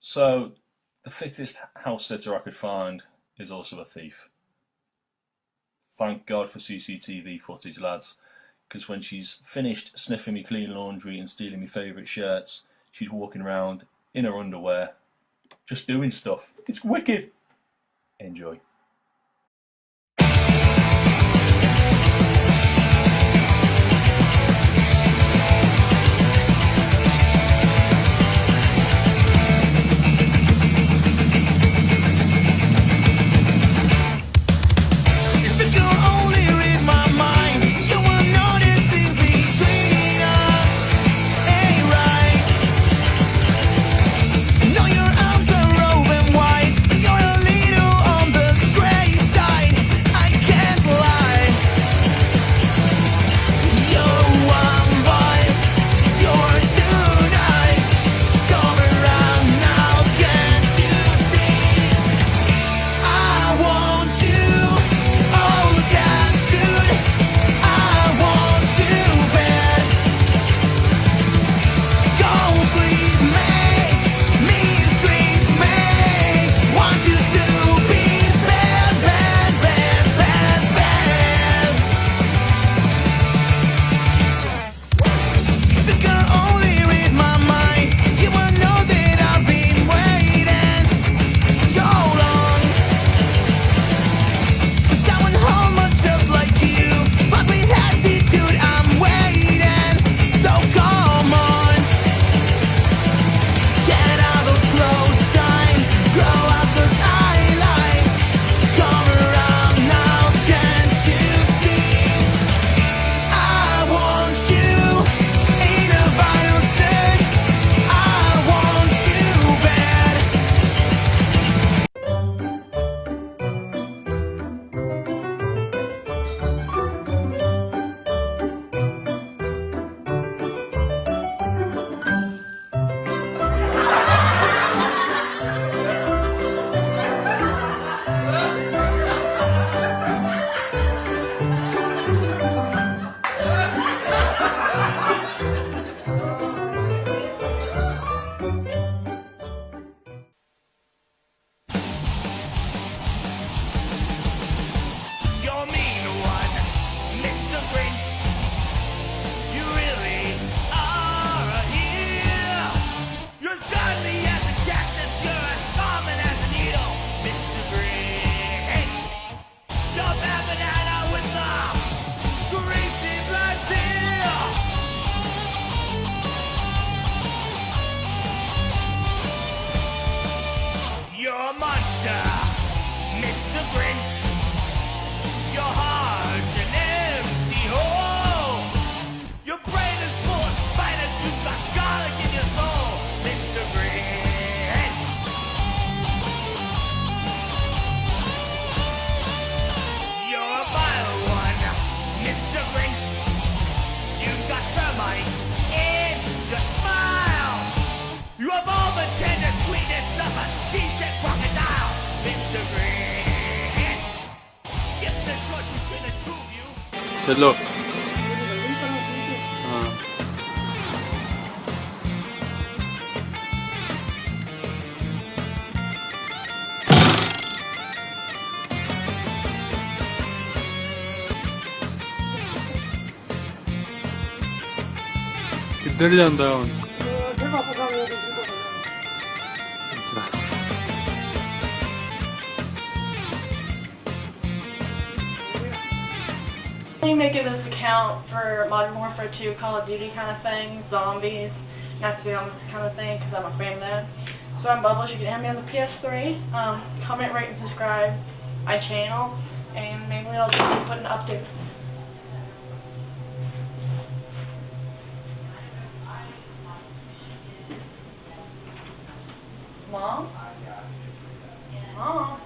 So, the fittest house sitter I could find is also a thief. Thank God for CCTV footage, lads, because when she's finished sniffing me clean laundry and stealing me favourite shirts, she's walking around in her underwear, just doing stuff. It's wicked. Enjoy. चलो हाँ किधर जाता है ਹੁਣ Making this account for Modern Warfare 2, Call of Duty kind of thing, zombies, Nazi zombies kind of thing, because I'm a fan of that. So I'm Bubbles. You can add me on the PS3. Comment, rate, and subscribe my channel, and maybe I'll just put an update. Mom? Mom?